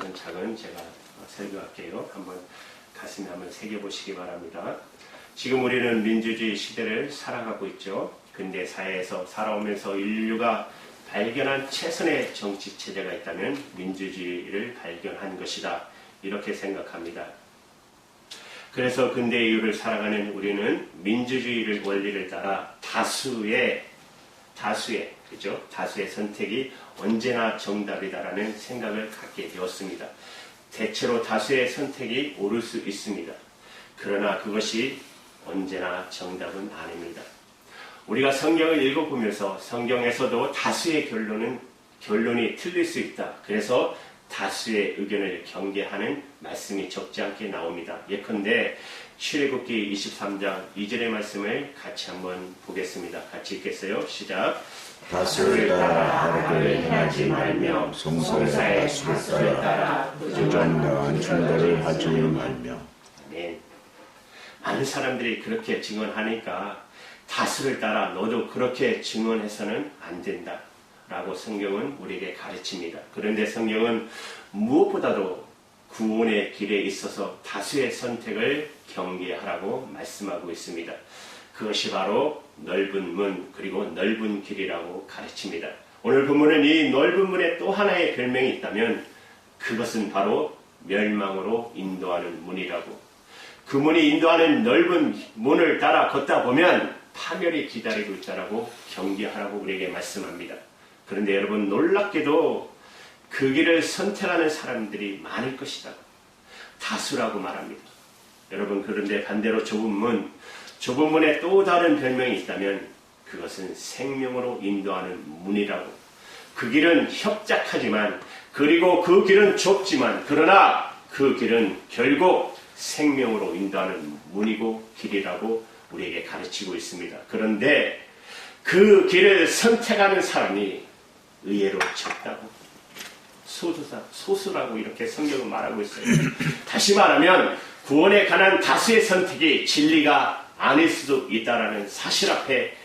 한번 작은 제가 설교할게요. 한번 가슴에 한번 새겨보시기 바랍니다. 지금 우리는 민주주의 시대를 살아가고 있죠. 근대 사회에서 살아오면서 인류가 발견한 최선의 정치 체제가 있다면 민주주의를 발견한 것이다. 이렇게 생각합니다. 그래서 근대 이후를 살아가는 우리는 민주주의를 원리를 따라 다수의 선택이 언제나 정답이다라는 생각을 갖게 되었습니다. 대체로 다수의 선택이 옳을 수 있습니다. 그러나 그것이 언제나 정답은 아닙니다. 우리가 성경을 읽어보면서 성경에서도 다수의 결론이 틀릴 수 있다. 그래서 다수의 의견을 경계하는 말씀이 적지 않게 나옵니다. 예컨대 출애굽기 23장 2절의 말씀을 같이 한번 보겠습니다. 같이 읽겠어요. 시작. 다수를 따라 악을 행하지 말며 송사의 다수를 따라 부정한 충돌을 하지 말며. 아멘. 많은 사람들이 그렇게 증언하니까 다수를 따라 너도 그렇게 증언해서는 안 된다 라고 성경은 우리에게 가르칩니다. 그런데 성경은 무엇보다도 구원의 길에 있어서 다수의 선택을 경계하라고 말씀하고 있습니다. 그것이 바로 넓은 문 그리고 넓은 길이라고 가르칩니다. 오늘 본문은 이 넓은 문에 또 하나의 별명이 있다면 그것은 바로 멸망으로 인도하는 문이라고. 그 문이 인도하는 넓은 문을 따라 걷다 보면 파멸이 기다리고 있다라고 경계하라고 우리에게 말씀합니다. 그런데 여러분 놀랍게도 그 길을 선택하는 사람들이 많을 것이다. 다수라고 말합니다. 여러분 그런데 반대로 좁은 문에 또 다른 별명이 있다면 그것은 생명으로 인도하는 문이라고. 그 길은 협착하지만 그리고 그 길은 좁지만 그러나 그 길은 결국 생명으로 인도하는 문이고 길이라고 우리에게 가르치고 있습니다. 그런데 그 길을 선택하는 사람이 의외로 적다고. 소수라고 이렇게 성경은 말하고 있어요. 다시 말하면 구원에 관한 다수의 선택이 진리가 아닐 수도 있다는 사실 앞에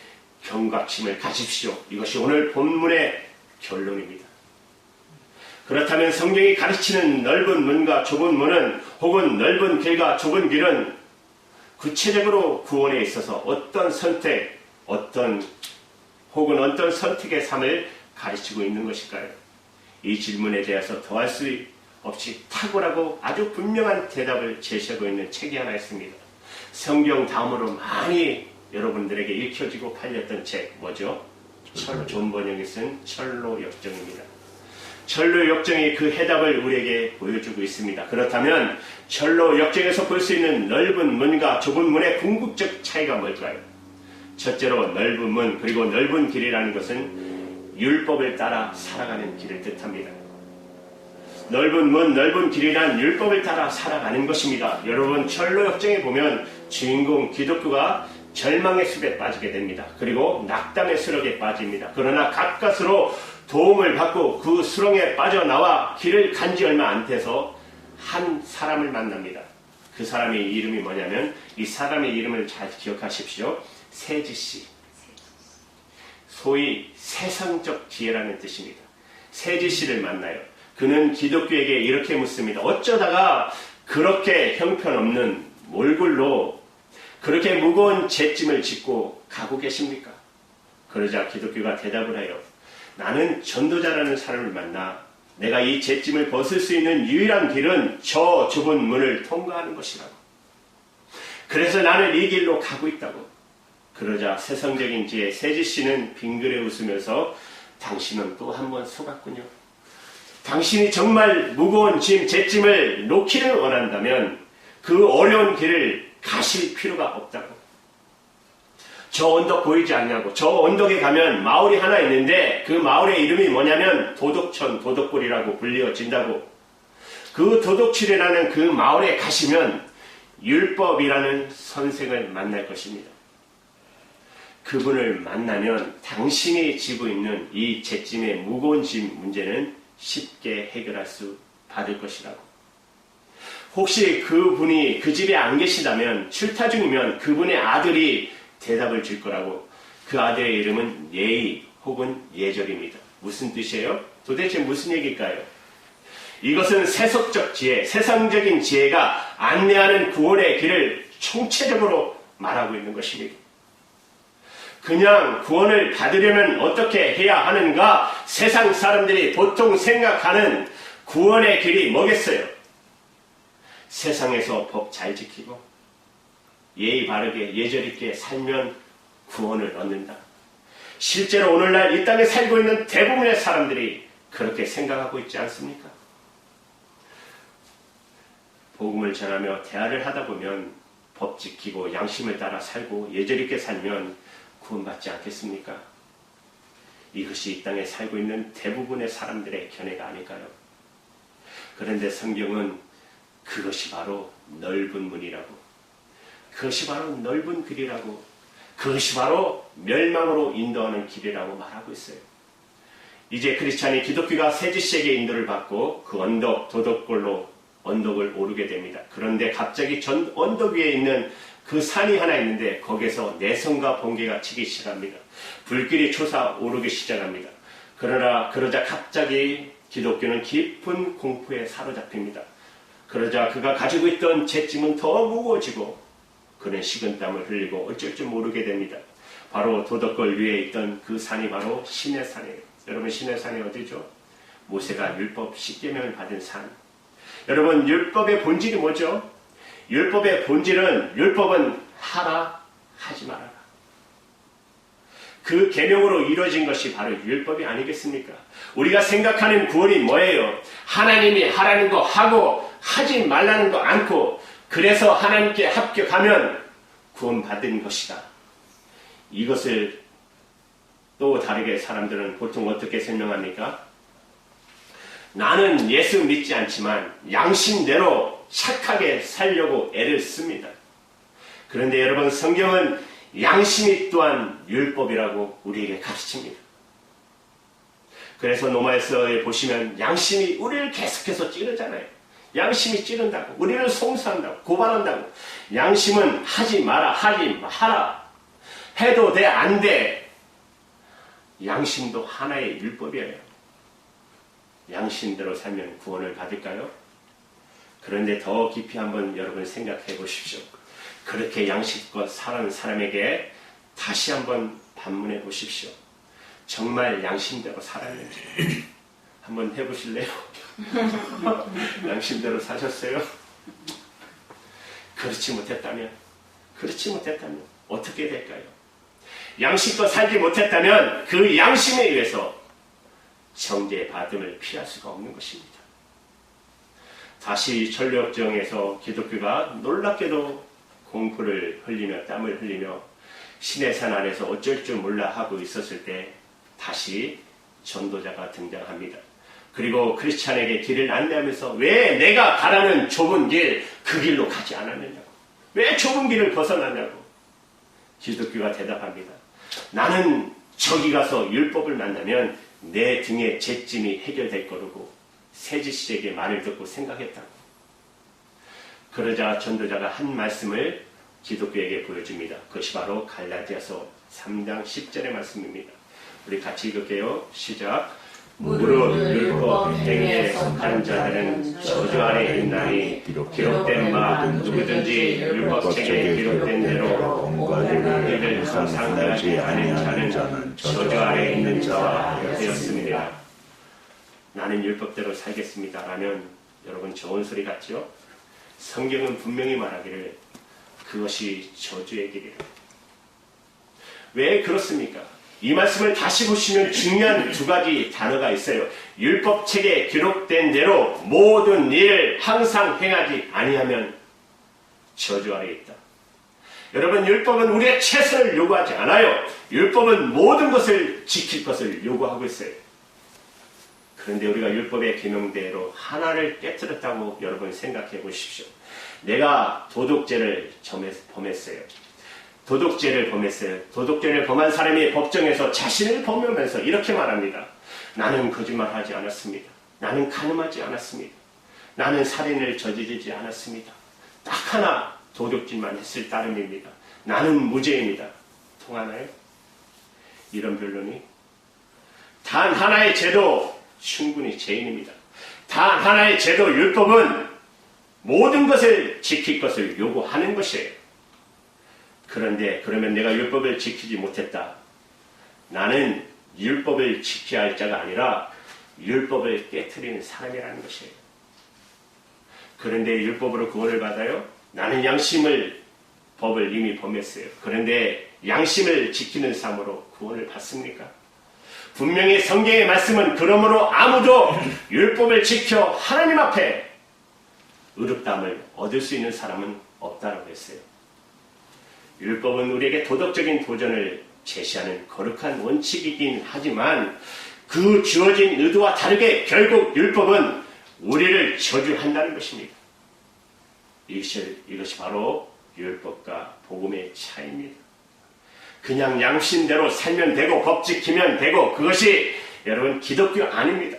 경각심을 가집시오. 이것이 오늘 본문의 결론입니다. 그렇다면 성경이 가르치는 넓은 문과 좁은 문은 혹은 넓은 길과 좁은 길은 구체적으로 구원에 있어서 어떤 선택의 삶을 가르치고 있는 것일까요? 이 질문에 대해서 더할 수 없이 탁월하고 아주 분명한 대답을 제시하고 있는 책이 하나 있습니다. 성경 다음으로 많이 여러분들에게 읽혀지고 팔렸던 책 뭐죠? 존 번역이 쓴 철로 역정입니다. 철로 역정이 그 해답을 우리에게 보여주고 있습니다. 그렇다면 철로 역정에서 볼 수 있는 넓은 문과 좁은 문의 궁극적 차이가 뭘까요? 첫째로 넓은 문 그리고 넓은 길이라는 것은 율법을 따라 살아가는 길을 뜻합니다. 넓은 문, 넓은 길이란 율법을 따라 살아가는 것입니다. 여러분 철로 역정에 보면 주인공 기독교가 절망의 숲에 빠지게 됩니다. 그리고 낙담의 수렁에 빠집니다. 그러나 가까스로 도움을 받고 그 수렁에 빠져나와 길을 간 지 얼마 안 돼서 한 사람을 만납니다. 그 사람의 이름이 뭐냐면 이 사람의 이름을 잘 기억하십시오. 세지씨. 소위 세상적 지혜라는 뜻입니다. 세지씨를 만나요. 그는 기독교에게 이렇게 묻습니다. 어쩌다가 그렇게 형편없는 몰골로 그렇게 무거운 잿짐을 짓고 가고 계십니까? 그러자 기독교가 대답을 해요. 나는 전도자라는 사람을 만나 내가 이 잿짐을 벗을 수 있는 유일한 길은 저 좁은 문을 통과하는 것이라고. 그래서 나는 이 길로 가고 있다고. 그러자 세상적인 지혜 세지씨는 빙그레 웃으면서 당신은 또 한 번 속았군요. 당신이 정말 무거운 잿짐을 놓기를 원한다면 그 어려운 길을 가실 필요가 없다고. 저 언덕 보이지 않냐고. 저 언덕에 가면 마을이 하나 있는데 그 마을의 이름이 뭐냐면 도덕천, 도덕골이라고 불리어진다고. 그 도덕칠이라는 그 마을에 가시면 율법이라는 선생을 만날 것입니다. 그분을 만나면 당신이 지고 있는 이 잿짐의 무거운 짐 문제는 쉽게 해결할 수 받을 것이라고. 혹시 그분이 그 집에 안 계시다면 출타 중이면 그분의 아들이 대답을 줄 거라고. 그 아들의 이름은 예의 혹은 예절입니다. 무슨 뜻이에요? 도대체 무슨 얘기일까요? 이것은 세속적 지혜, 세상적인 지혜가 안내하는 구원의 길을 총체적으로 말하고 있는 것입니다. 그냥 구원을 받으려면 어떻게 해야 하는가? 세상 사람들이 보통 생각하는 구원의 길이 뭐겠어요? 세상에서 법 잘 지키고 예의 바르게 예절 있게 살면 구원을 얻는다. 실제로 오늘날 이 땅에 살고 있는 대부분의 사람들이 그렇게 생각하고 있지 않습니까? 복음을 전하며 대화를 하다 보면 법 지키고 양심을 따라 살고 예절 있게 살면 구원받지 않겠습니까? 이것이 이 땅에 살고 있는 대부분의 사람들의 견해가 아닐까요? 그런데 성경은 그것이 바로 넓은 문이라고, 그것이 바로 넓은 길이라고, 그것이 바로 멸망으로 인도하는 길이라고 말하고 있어요. 이제 크리스찬이 기독교가 세지식의 인도를 받고 그 언덕, 도덕골로 언덕을 오르게 됩니다. 그런데 갑자기 전 언덕 위에 있는 그 산이 하나 있는데 거기서 내성과 번개가 치기 시작합니다. 불길이 솟아오르기 시작합니다. 그러자 갑자기 기독교는 깊은 공포에 사로잡힙니다. 그러자 그가 가지고 있던 채짐은 더 무거워지고 그는 식은땀을 흘리고 어쩔 줄 모르게 됩니다. 바로 도덕골 위에 있던 그 산이 바로 시내산이에요. 여러분, 시내산이 어디죠? 모세가 율법 10계명을 받은 산. 여러분, 율법의 본질이 뭐죠? 율법의 본질은, 율법은 하라, 하지 말아라. 그 계명으로 이루어진 것이 바로 율법이 아니겠습니까? 우리가 생각하는 구원이 뭐예요? 하나님이 하라는 거 하고 하지 말라는 거 않고 그래서 하나님께 합격하면 구원받은 것이다. 이것을 또 다르게 사람들은 보통 어떻게 설명합니까? 나는 예수 믿지 않지만 양심대로 착하게 살려고 애를 씁니다. 그런데 여러분, 성경은 양심이 또한 율법이라고 우리에게 가르칩니다. 그래서 로마서에 보시면 양심이 우리를 계속해서 찌르잖아요. 양심이 찌른다고, 우리를 송사한다고, 고발한다고. 양심은 하지 마라, 하지 마라. 해도 돼, 안 돼. 양심도 하나의 율법이에요. 양심대로 살면 구원을 받을까요? 그런데 더 깊이 한번 여러분 생각해 보십시오. 그렇게 양심껏 사는 사람에게 다시 한번 반문해 보십시오. 정말 양심대로 살았는지 한번 해보실래요? 양심대로 사셨어요? 그렇지 못했다면 어떻게 될까요? 양심껏 살지 못했다면 그 양심에 의해서 정죄의 받음을 피할 수가 없는 것입니다. 다시 전력정에서 기독교가 놀랍게도 공포를 흘리며 땀을 흘리며 시내산 아래서 어쩔 줄 몰라 하고 있었을 때 다시 전도자가 등장합니다. 그리고 크리스찬에게 길을 안내하면서 왜 내가 가라는 좁은 길, 그 길로 가지 않았느냐고, 왜 좁은 길을 벗어났냐고 기독교가 대답합니다. 나는 저기 가서 율법을 만나면 내 등의 죄짐이 해결될 거라고 세지식에게 말을 듣고 생각했다고. 그러자 전도자가 한 말씀을 기독교에게 보여줍니다. 그것이 바로 갈라디아서 3장 10절의 말씀입니다. 우리 같이 읽을게요. 시작. 무릇 율법 행위에 속한 자들은 저주 아래 있나니 기록된 바 누구든지 율법책에 기록된 대로 공과를 상상하지 아니하는 자는 저주 아래 있는 자와 되었습니다. 나는 율법대로 살겠습니다 라면 여러분 좋은 소리 같죠? 성경은 분명히 말하기를 그것이 저주의 길이에요. 왜 그렇습니까? 이 말씀을 다시 보시면 중요한 두 가지 단어가 있어요. 율법책에 기록된 대로 모든 일을 항상 행하지 아니하면 저주 아래 있다. 여러분, 율법은 우리의 최선을 요구하지 않아요. 율법은 모든 것을 지킬 것을 요구하고 있어요. 그런데 우리가 율법의 계명대로 하나를 깨뜨렸다고 여러분 생각해 보십시오. 내가 도둑죄를 범했어요. 도둑죄를 범한 사람이 법정에서 자신을 범하면서 이렇게 말합니다. 나는 거짓말하지 않았습니다. 나는 간음하지 않았습니다. 나는 살인을 저지르지 않았습니다. 딱 하나 도둑질만 했을 따름입니다. 나는 무죄입니다. 통하나요? 이런 변론이? 단 하나의 죄도 충분히 죄인입니다. 단 하나의 제도 율법은 모든 것을 지킬 것을 요구하는 것이에요. 그런데 그러면 내가 율법을 지키지 못했다. 나는 율법을 지켜야 할 자가 아니라 율법을 깨트리는 사람이라는 것이에요. 그런데 율법으로 구원을 받아요? 나는 법을 이미 범했어요. 그런데 양심을 지키는 삶으로 구원을 받습니까? 분명히 성경의 말씀은 그러므로 아무도 율법을 지켜 하나님 앞에 의롭다함을 얻을 수 있는 사람은 없다고 했어요. 율법은 우리에게 도덕적인 도전을 제시하는 거룩한 원칙이긴 하지만 그 주어진 의도와 다르게 결국 율법은 우리를 저주한다는 것입니다. 이것이 바로 율법과 복음의 차이입니다. 그냥 양심대로 살면 되고 법 지키면 되고 그것이 여러분 기독교 아닙니다.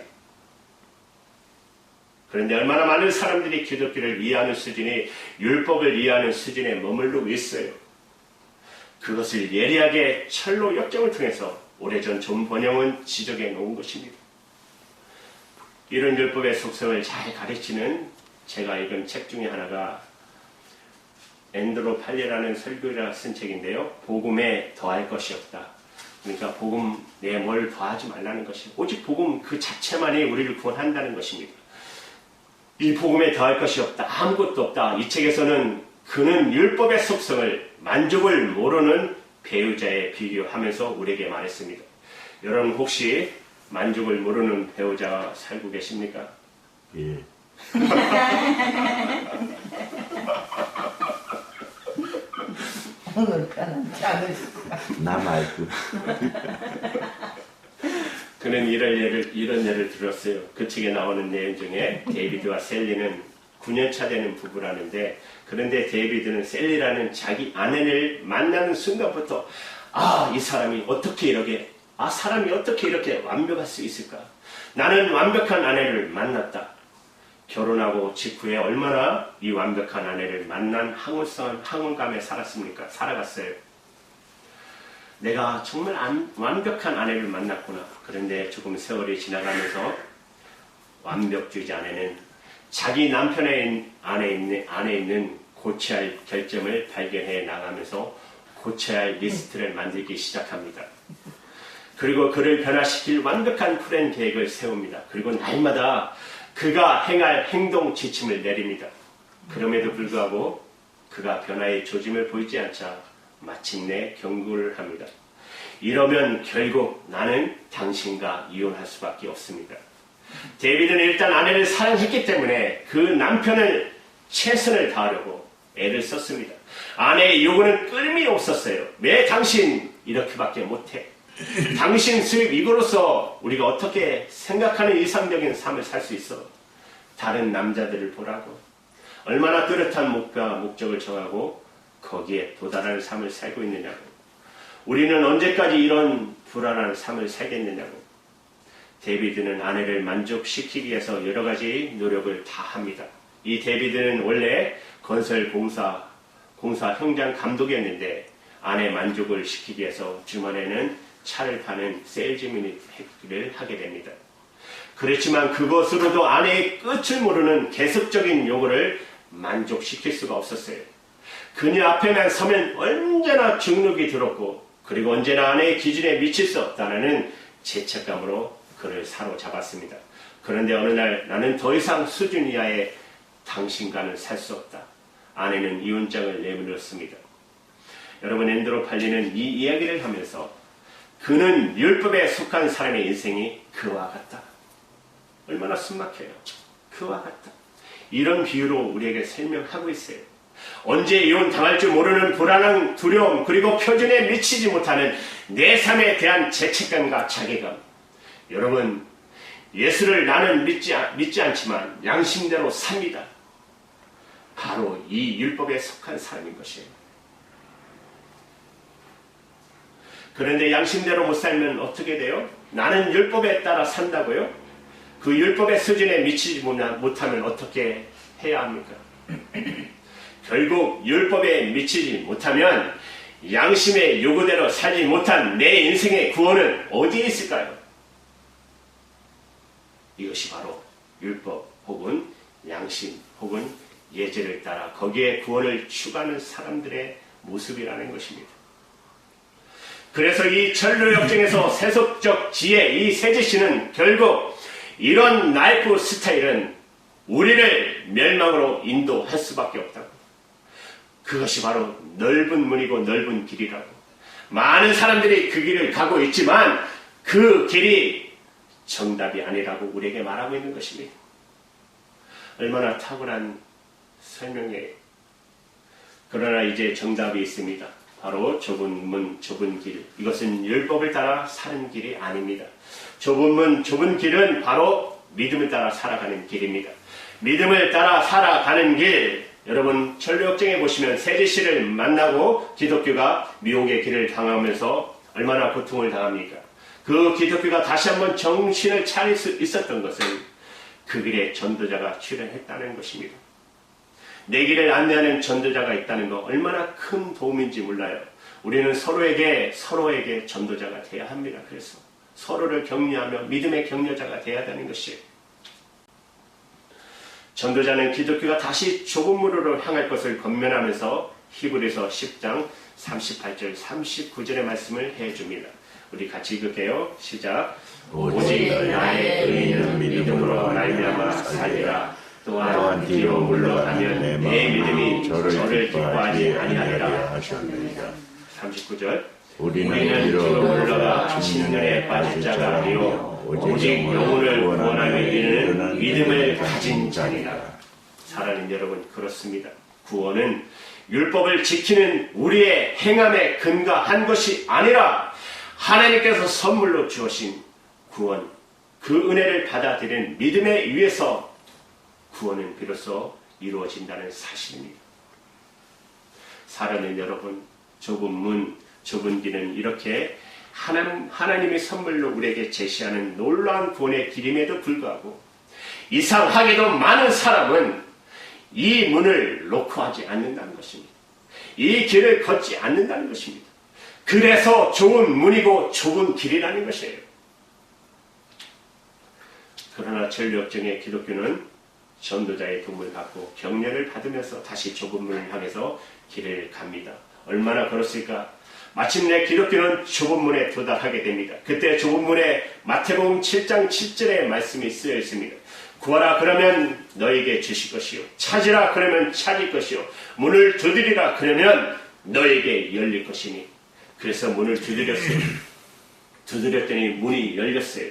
그런데 얼마나 많은 사람들이 기독교를 이해하는 수준이 율법을 이해하는 수준에 머물르고 있어요. 그것을 예리하게 철로 역정을 통해서 오래전 존 번영은 지적해 놓은 것입니다. 이런 율법의 속성을 잘 가르치는 제가 읽은 책 중에 하나가 앤드로 팔레라는 설교자가 쓴 책인데요. 복음에 더할 것이 없다. 그러니까 복음 내에 뭘 더하지 말라는 것이 오직 복음 그 자체만이 우리를 구원한다는 것입니다. 이 복음에 더할 것이 없다. 아무것도 없다. 이 책에서는 그는 율법의 속성을 만족을 모르는 배우자에 비교하면서 우리에게 말했습니다. 여러분 혹시 만족을 모르는 배우자가 살고 계십니까? 예. 나 말고. 그는 이런 예를 들었어요. 그 책에 나오는 내용 중에 데이비드와 셀리는 9년차 되는 부부라는데 그런데 데이비드는 셀리라는 자기 아내를 만나는 순간부터 이 사람이 어떻게 이렇게 완벽할 수 있을까? 나는 완벽한 아내를 만났다. 결혼하고 직후에 얼마나 이 완벽한 아내를 만난 항울감에 살아갔어요. 내가 정말 완벽한 아내를 만났구나. 그런데 조금 세월이 지나가면서 완벽주의자 아내는 자기 남편의 안에 있는 고쳐야 할 결점을 발견해 나가면서 고쳐야 할 리스트를 만들기 시작합니다. 그리고 그를 변화시킬 완벽한 플랜 계획을 세웁니다. 그리고 날마다 그가 행할 행동 지침을 내립니다. 그럼에도 불구하고 그가 변화의 조짐을 보이지 않자 마침내 경고를 합니다. 이러면 결국 나는 당신과 이혼할 수밖에 없습니다. 데이비드는 일단 아내를 사랑했기 때문에 그 남편을 최선을 다하려고 애를 썼습니다. 아내의 요구는 끊임이 없었어요. 왜 당신 이렇게밖에 못해? 당신 수입 이거로서 우리가 어떻게 생각하는 이상적인 삶을 살 수 있어? 다른 남자들을 보라고. 얼마나 뚜렷한 목적을 정하고 거기에 도달하는 삶을 살고 있느냐고. 우리는 언제까지 이런 불안한 삶을 살겠느냐고. 데이비드는 아내를 만족시키기 위해서 여러 가지 노력을 다 합니다. 이 데이비드는 원래 건설공사 현장 감독이었는데 아내 만족을 시키기 위해서 주말에는 차를 파는 세일즈맨을 하게 됩니다. 그렇지만 그것으로도 아내의 끝을 모르는 계속적인 요구를 만족시킬 수가 없었어요. 그녀 앞에만 서면 언제나 중력이 들었고 그리고 언제나 아내의 기준에 미칠 수 없다는 죄책감으로 그를 사로잡았습니다. 그런데 어느 날 나는 더 이상 수준 이하의 당신과는 살 수 없다. 아내는 이혼장을 내밀었습니다. 여러분 앤드로 팔리는 이 이야기를 하면서 그는 율법에 속한 사람의 인생이 그와 같다. 얼마나 숨막혀요. 그와 같다. 이런 비유로 우리에게 설명하고 있어요. 언제 이혼 당할 줄 모르는 불안한 두려움 그리고 표준에 미치지 못하는 내 삶에 대한 죄책감과 자괴감. 여러분 예수를 나는 믿지 않지만 양심대로 삽니다. 바로 이 율법에 속한 사람인 것이에요. 그런데 양심대로 못 살면 어떻게 돼요? 나는 율법에 따라 산다고요? 그 율법의 수준에 미치지 못하면 어떻게 해야 합니까? 결국 율법에 미치지 못하면 양심의 요구대로 살지 못한 내 인생의 구원은 어디에 있을까요? 이것이 바로 율법 혹은 양심 혹은 예제를 따라 거기에 구원을 추구하는 사람들의 모습이라는 것입니다. 그래서 이 전류 역정에서 세속적 지혜, 이 세제시는 결국 이런 라이프 스타일은 우리를 멸망으로 인도할 수밖에 없다고. 그것이 바로 넓은 문이고 넓은 길이라고. 많은 사람들이 그 길을 가고 있지만 그 길이 정답이 아니라고 우리에게 말하고 있는 것입니다. 얼마나 탁월한 설명이에요. 그러나 이제 정답이 있습니다. 바로 좁은 문, 좁은 길. 이것은 율법을 따라 사는 길이 아닙니다. 좁은 문, 좁은 길은 바로 믿음을 따라 살아가는 길입니다. 믿음을 따라 살아가는 길, 여러분 전류역정에 보시면 세제시를 만나고 기독교가 미혹의 길을 당하면서 얼마나 고통을 당합니까? 그 기독교가 다시 한번 정신을 차릴 수 있었던 것은 그 길에 전도자가 출연했다는 것입니다. 내 길을 안내하는 전도자가 있다는 거 얼마나 큰 도움인지 몰라요. 우리는 서로에게 전도자가 돼야 합니다. 그래서 서로를 격려하며 믿음의 격려자가 돼야 하는 것이에요. 전도자는 기독교가 다시 좁은 문으로 향할 것을 권면하면서 히브리서 10장 38절 39절의 말씀을 해줍니다. 우리 같이 읽을게요. 시작. 오직 나의 의인은 믿음으로 말미암아 살리라. 또한 뒤로 물러가면 내 믿음이 저를 기뻐하지 아니하리라 하셨느니라. 39절. 우리는 뒤로 물러가 진멸에 빠질 자가 아니요 오직 영혼을 구원하며 이르는 믿음을 가진 자니라. 사랑하는 여러분, 그렇습니다. 구원은 율법을 지키는 우리의 행함에 근거한 것이 아니라 하나님께서 선물로 주신 구원, 그 은혜를 받아들이는 믿음에 의해서 구원은 비로소 이루어진다는 사실입니다. 사랑하는 여러분, 좁은 문, 좁은 길은 이렇게 하나님의 선물로 우리에게 제시하는 놀라운 구원의 길임에도 불구하고 이상하게도 많은 사람은 이 문을 놓고 하지 않는다는 것입니다. 이 길을 걷지 않는다는 것입니다. 그래서 좁은 문이고 좁은 길이라는 것이에요. 그러나 전류역정의 기독교는 전도자의 도움을 받고 격려를 받으면서 다시 좁은 문을 향해서 길을 갑니다. 얼마나 그렇습니까? 마침내 기독교는 좁은 문에 도달하게 됩니다. 그때 좁은 문에 마태복음 7장 7절의 말씀이 쓰여 있습니다. 구하라 그러면 너에게 주실 것이요 찾으라 그러면 찾을 것이요 문을 두드리라 그러면 너에게 열릴 것이니. 그래서 문을 두드렸어요. 두드렸더니 문이 열렸어요.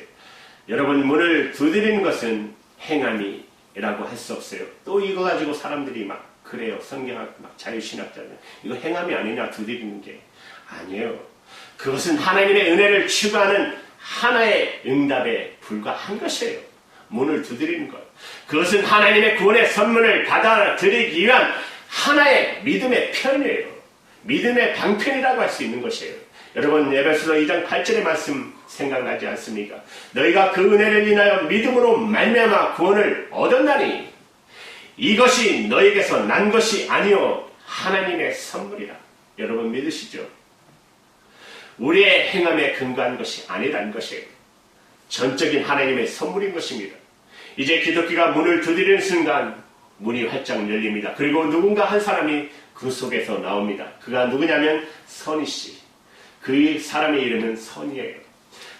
여러분, 문을 두드리는 것은 행함이라고 할 수 없어요. 또 이거 가지고 사람들이 막 그래요. 성경학 막 자유신학자들 이거 행함이 아니냐 두드리는 게. 아니에요. 그것은 하나님의 은혜를 추구하는 하나의 응답에 불과한 것이에요. 문을 두드리는 것. 그것은 하나님의 구원의 선물을 받아들이기 위한 하나의 믿음의 편이에요. 믿음의 방편이라고 할 수 있는 것이에요. 여러분, 에베소서 2장 8절의 말씀 생각나지 않습니까? 너희가 그 은혜를 인하여 믿음으로 말미암아 구원을 얻었나니 이것이 너희에게서 난 것이 아니요 하나님의 선물이라. 여러분 믿으시죠? 우리의 행함에 근거한 것이 아니라는 것이에요. 전적인 하나님의 선물인 것입니다. 이제 기독교가 문을 두드리는 순간 문이 활짝 열립니다. 그리고 누군가 한 사람이 그 속에서 나옵니다. 그가 누구냐면 선희 씨. 그 사람의 이름은 선이에요.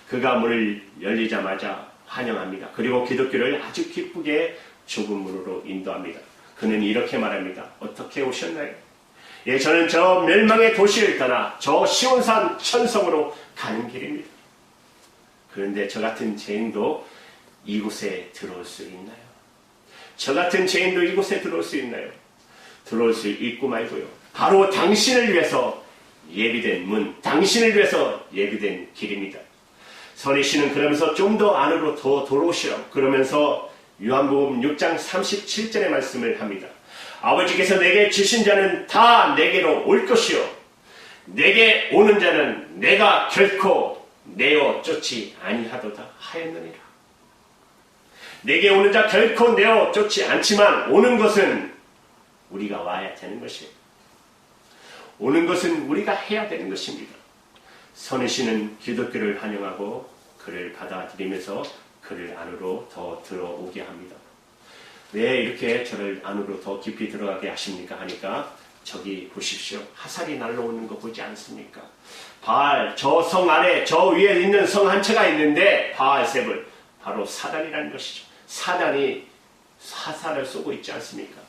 그가 문을 열리자마자 환영합니다. 그리고 기독교를 아주 기쁘게 좁은 문으로 인도합니다. 그는 이렇게 말합니다. 어떻게 오셨나요? 예, 저는 저 멸망의 도시를 떠나 저 시온산 천성으로 가는 길입니다. 그런데 저 같은 죄인도 이곳에 들어올 수 있나요? 저 같은 죄인도 이곳에 들어올 수 있나요? 들어올 수 있고 말고요. 바로 당신을 위해서 예비된 문, 당신을 위해서 예비된 길입니다. 선희 씨는 그러면서 좀 더 안으로 더 들어오시라고 그러면서 요한복음 6장 37절의 말씀을 합니다. 아버지께서 내게 주신 자는 다 내게로 올 것이요 내게 오는 자는 내가 결코 내어 쫓지 아니하도다 하였느니라. 내게 오는 자 결코 내어 쫓지 않지만 오는 것은 우리가 와야 되는 것이에요. 오는 것은 우리가 해야 되는 것입니다. 선희 씨는 기독교를 환영하고 그를 받아들이면서 그를 안으로 더 들어오게 합니다. 왜 이렇게 저를 안으로 더 깊이 들어가게 하십니까? 하니까 저기 보십시오. 화살이 날라오는 거 보지 않습니까? 바알, 저 성 아래, 저 위에 있는 성 한 채가 있는데 바알세불, 바로 사단이라는 것이죠. 사단이 화살을 쏘고 있지 않습니까?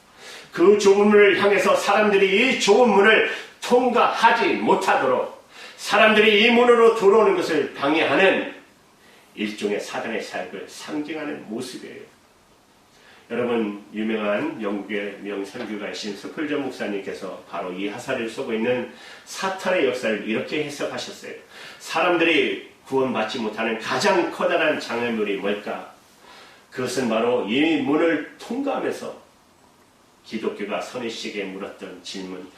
그 좁은 문을 향해서 사람들이 이 좁은 문을 통과하지 못하도록 사람들이 이 문으로 들어오는 것을 방해하는 일종의 사단의 사역을 상징하는 모습이에요. 여러분, 유명한 영국의 명선교가이신 스펄전 목사님께서 바로 이 화살을 쏘고 있는 사탄의 역사를 이렇게 해석하셨어요. 사람들이 구원받지 못하는 가장 커다란 장애물이 뭘까? 그것은 바로 이 문을 통과하면서 기독교가 선의식에 물었던 질문,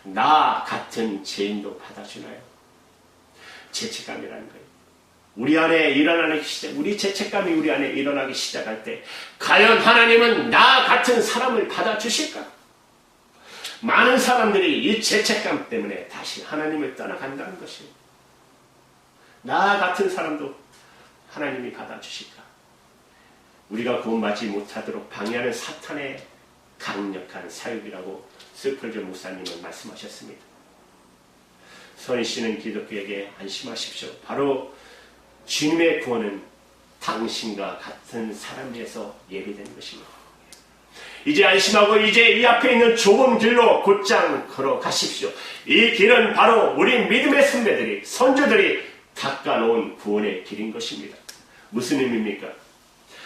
나 같은 죄인도 받아주나요? 죄책감이라는 거예요. 우리 안에 일어나는 시작, 우리 죄책감이 우리 안에 일어나기 시작할 때 과연 하나님은 나 같은 사람을 받아주실까? 많은 사람들이 이 죄책감 때문에 다시 하나님을 떠나간다는 것이에요. 나 같은 사람도 하나님이 받아주실까? 우리가 구원받지 못하도록 방해하는 사탄의 강력한 사역이라고 스펄전 목사님은 말씀하셨습니다. 선희 씨는 기독교에게 안심하십시오. 바로 주님의 구원은 당신과 같은 사람 위해서 예비된 것입니다. 이제 안심하고 이제 이 앞에 있는 좁은 길로 곧장 걸어가십시오. 이 길은 바로 우리 믿음의 선배들이, 선조들이 닦아놓은 구원의 길인 것입니다. 무슨 의미입니까?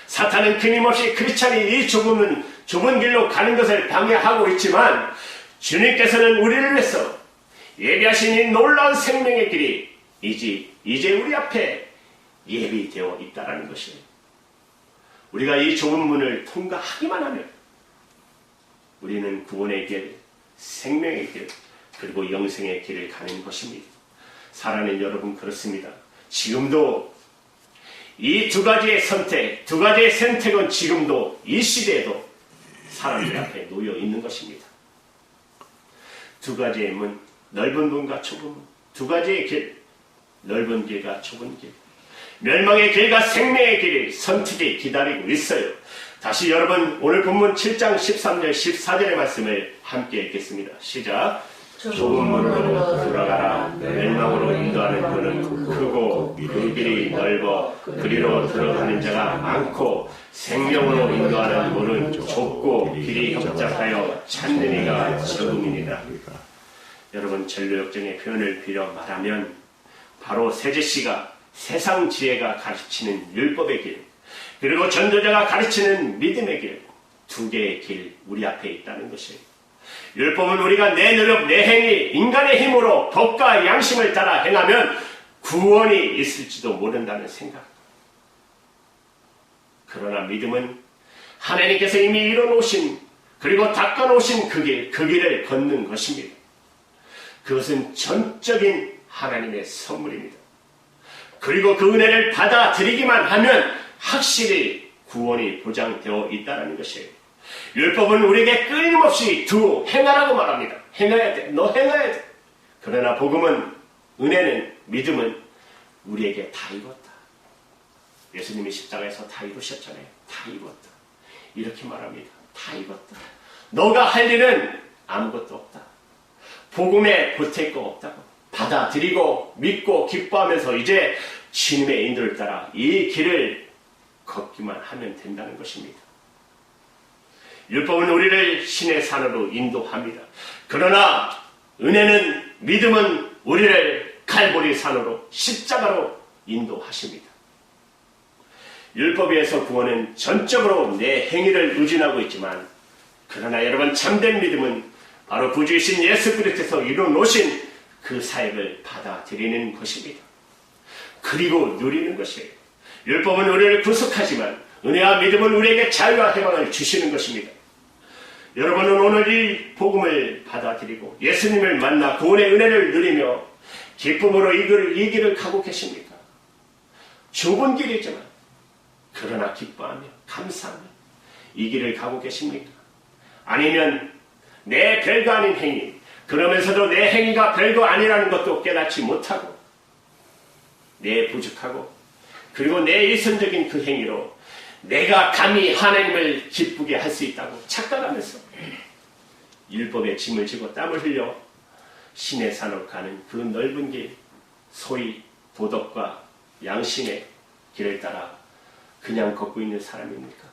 사탄은 끊임없이 크리스찬이 이 좁은 길로 가는 것을 방해하고 있지만 주님께서는 우리를 위해서 예비하신 이 놀라운 생명의 길이 이제 우리 앞에 예비되어 있다는 것이에요. 우리가 이 좁은 문을 통과하기만 하면 우리는 구원의 길, 생명의 길, 그리고 영생의 길을 가는 것입니다. 사랑하는 여러분, 그렇습니다. 지금도 이 두 가지의 선택은 지금도 이 시대에도 사람들 앞에 놓여 있는 것입니다. 두 가지의 문, 넓은 문과 좁은 문, 두 가지의 길, 넓은 길과 좁은 길, 멸망의 길과 생명의 길이 선택이 기다리고 있어요. 다시 여러분, 오늘 본문 7장 13절 14절의 말씀을 함께 읽겠습니다. 시작. 좁은 문으로 들어가라. 멸망으로 인도하는 문은 크고 그 길이 넓어 그리로 들어가는 자가 많고 생명으로 인도하는 문은 좁고 길이 협착하여 찾는 이가 적음이니라. 여러분, 전류역정의 표현을 빌려 말하면 바로 세제씨가 세상 지혜가 가르치는 율법의 길, 그리고 전도자가 가르치는 믿음의 길, 두 개의 길 우리 앞에 있다는 것이에요. 율법은 우리가 내 노력, 내 행위, 인간의 힘으로 법과 양심을 따라 행하면 구원이 있을지도 모른다는 생각. 그러나 믿음은 하나님께서 이미 이뤄놓으신, 그리고 닦아놓으신 그 길을 걷는 것입니다. 그것은 전적인 하나님의 선물입니다. 그리고 그 은혜를 받아들이기만 하면 확실히 구원이 보장되어 있다는 것이에요. 율법은 우리에게 끊임없이 행하라고 말합니다. 행해야 돼. 너 행해야 돼. 그러나 복음은, 은혜는, 믿음은 우리에게 다 이뤘다. 예수님이 십자가에서 다 이루셨잖아요. 다 이뤘다. 이렇게 말합니다. 다 이뤘다. 너가 할 일은 아무것도 없다. 복음에 보탤 거 없다고. 받아들이고 믿고 기뻐하면서 이제 주님의 인도를 따라 이 길을 걷기만 하면 된다는 것입니다. 율법은 우리를 신의 산으로 인도합니다. 그러나 은혜는, 믿음은 우리를 갈보리 산으로, 십자가로 인도하십니다. 율법에서 구원은 전적으로 내 행위를 의존하고 있지만, 그러나 여러분, 참된 믿음은 바로 구주이신 예수 그리스도에서 이루어놓으신 그 사역을 받아들이는 것입니다. 그리고 누리는 것이에요. 율법은 우리를 구속하지만 은혜와 믿음은 우리에게 자유와 해방을 주시는 것입니다. 여러분은 오늘 이 복음을 받아들이고 예수님을 만나 구원의 은혜를 누리며 기쁨으로 이 길을 가고 계십니까? 좁은 길이지만 그러나 기뻐하며 감사하며 이 길을 가고 계십니까? 아니면 내 별거 아닌 행위, 그러면서도 내 행위가 별거 아니라는 것도 깨닫지 못하고 내 부족하고 그리고 내 일선적인 그 행위로 내가 감히 하나님을 기쁘게 할 수 있다고 착각하면서 율법의 짐을 지고 땀을 흘려 신의 산으로 가는 그 넓은 길, 소위 도덕과 양심의 길을 따라 그냥 걷고 있는 사람입니까?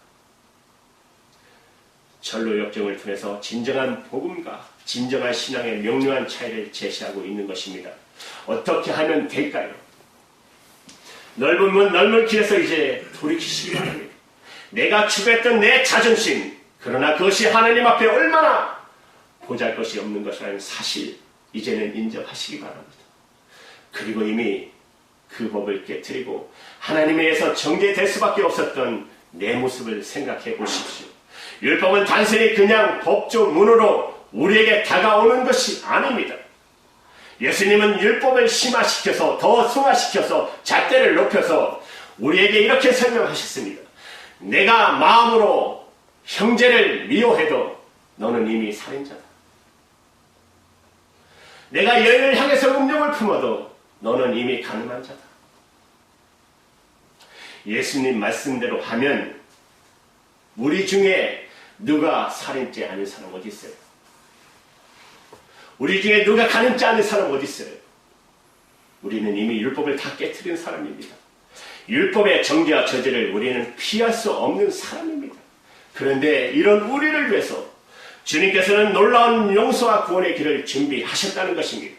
전로 역정을 통해서 진정한 복음과 진정한 신앙의 명료한 차이를 제시하고 있는 것입니다. 어떻게 하면 될까요? 넓은 문 넓은 길에서 이제 돌이키시기 바랍니다. 내가 추구했던 내 자존심, 그러나 그것이 하나님 앞에 얼마나 보잘것이 없는 것이라는 사실 이제는 인정하시기 바랍니다. 그리고 이미 그 법을 깨트리고 하나님에 의해서 정죄될 수밖에 없었던 내 모습을 생각해 보십시오. 율법은 단순히 그냥 법조문으로 우리에게 다가오는 것이 아닙니다. 예수님은 율법을 심화시켜서 더 승화시켜서 잣대를 높여서 우리에게 이렇게 설명하셨습니다. 내가 마음으로 형제를 미워해도 너는 이미 살인자다. 내가 여인을 향해서 음욕을 품어도 너는 이미 가늠한 자다. 예수님 말씀대로 하면 우리 중에 누가 살인죄 아닌 사람 어디 있어요? 우리 중에 누가 가늠죄 아닌 사람 어디 있어요? 우리는 이미 율법을 다 깨트린 사람입니다. 율법의 정죄와 저죄를 우리는 피할 수 없는 사람입니다. 그런데 이런 우리를 위해서 주님께서는 놀라운 용서와 구원의 길을 준비하셨다는 것입니다.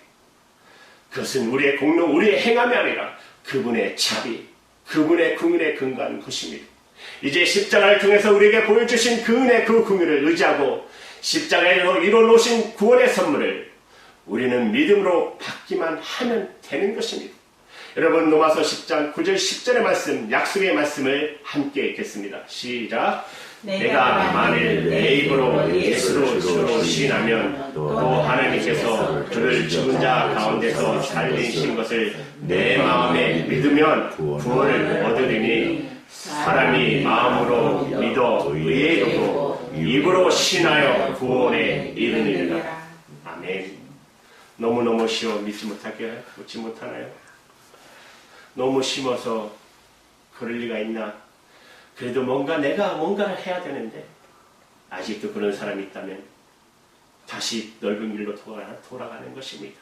그것은 우리의 공로, 우리의 행함이 아니라 그분의 자비, 그분의 긍휼에 근거한 것입니다. 이제 십자가를 통해서 우리에게 보여주신 그 은혜, 그 긍휼을 의지하고 십자가에서 이뤄놓으신 구원의 선물을 우리는 믿음으로 받기만 하면 되는 것입니다. 여러분, 로마서 10장 9절 10절의 말씀, 약속의 말씀을 함께 읽겠습니다. 시작. 내가 만일 내 입으로 예수로 주로 시인하면 또 하나님께서 그를 죽은 자 가운데서 살리신 것을 내 마음에 믿으면 구원을 얻으리니 사람이 마음으로 믿어 의에 이르고 입으로 신하여 구원에 이르느니라. 아멘. 너무너무 쉬워 믿지 못하게 묻지 못하나요? 너무 심어서 그럴 리가 있나? 그래도 내가 뭔가를 해야 되는데 아직도 그런 사람이 있다면 다시 넓은 길로 돌아가는 것입니다.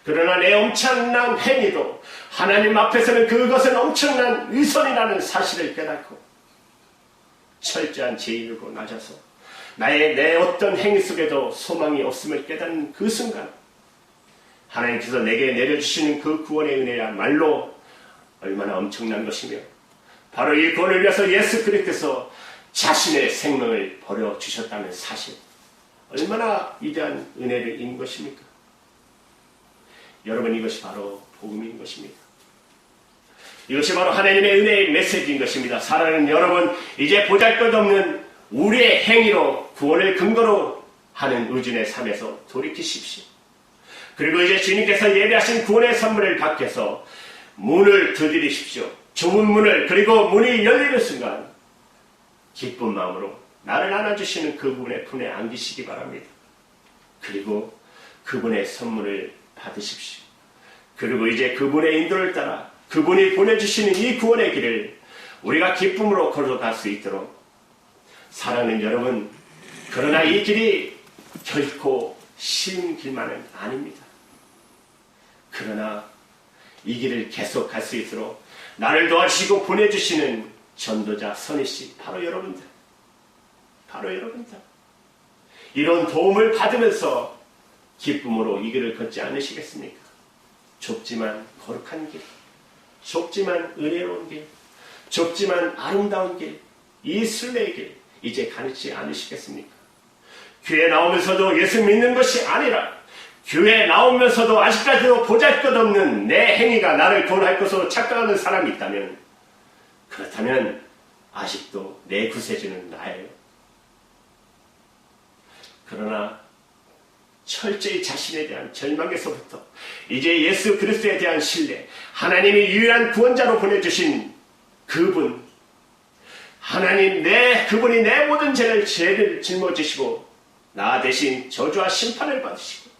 그러나 내 엄청난 행위도 하나님 앞에서는 그것은 엄청난 위선이라는 사실을 깨닫고 철저한 죄인으로 낮아서 내 어떤 행위 속에도 소망이 없음을 깨닫는 그 순간 하나님께서 내게 내려주시는 그 구원의 은혜야말로 얼마나 엄청난 것이며 바로 이 구원을 위해서 예수 그리스도께서 자신의 생명을 버려주셨다는 사실, 얼마나 위대한 은혜를 입은 것입니까? 여러분, 이것이 바로 복음인 것입니다. 이것이 바로 하나님의 은혜의 메시지인 것입니다. 사랑하는 여러분, 이제 보잘것없는 우리의 행위로 구원을 근거로 하는 의존의 삶에서 돌이키십시오. 그리고 이제 주님께서 예배하신 구원의 선물을 받게서 문을 두드리십시오. 좁은 문을, 그리고 문이 열리는 순간 기쁜 마음으로 나를 안아주시는 그분의 품에 안기시기 바랍니다. 그리고 그분의 선물을 받으십시오. 그리고 이제 그분의 인도를 따라 그분이 보내주시는 이 구원의 길을 우리가 기쁨으로 걸어갈 수 있도록, 사랑하는 여러분, 그러나 이 길이 결코 쉬운 길만은 아닙니다. 그러나 이 길을 계속 갈 수 있도록 나를 도와주시고 보내주시는 전도자 선희씨, 바로 여러분들, 이런 도움을 받으면서 기쁨으로 이 길을 걷지 않으시겠습니까? 좁지만 거룩한 길, 좁지만 은혜로운 길, 좁지만 아름다운 길, 이 순례의 길 이제 가르치지 않으시겠습니까? 교회 나오면서도 예수 믿는 것이 아니라 교회 나오면서도 아직까지도 보잘것없는 내 행위가 나를 구원할 것으로 착각하는 사람이 있다면, 그렇다면 아직도 내 구세주는 나예요. 그러나 철저히 자신에 대한 절망에서부터 이제 예수 그리스도에 대한 신뢰, 하나님이 유일한 구원자로 보내주신 그분, 하나님 그분이 내 모든 죄를 짊어지시고 나 대신 저주와 심판을 받으시고,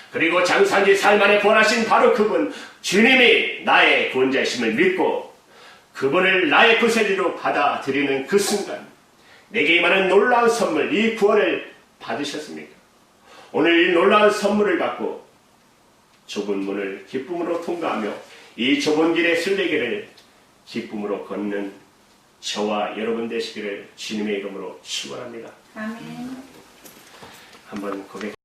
그리고 장사지 삶 안에 부활하신 바로 그분, 주님이 나의 구원자이심을 믿고 그분을 나의 구세주로 받아들이는 그 순간 내게 임하는 놀라운 선물, 이 구원을 받으셨습니까? 오늘 이 놀라운 선물을 받고 좁은 문을 기쁨으로 통과하며 이 좁은 길의 순례길을 기쁨으로 걷는 저와 여러분 되시기를 주님의 이름으로 축원합니다. 아멘. 한번 고백.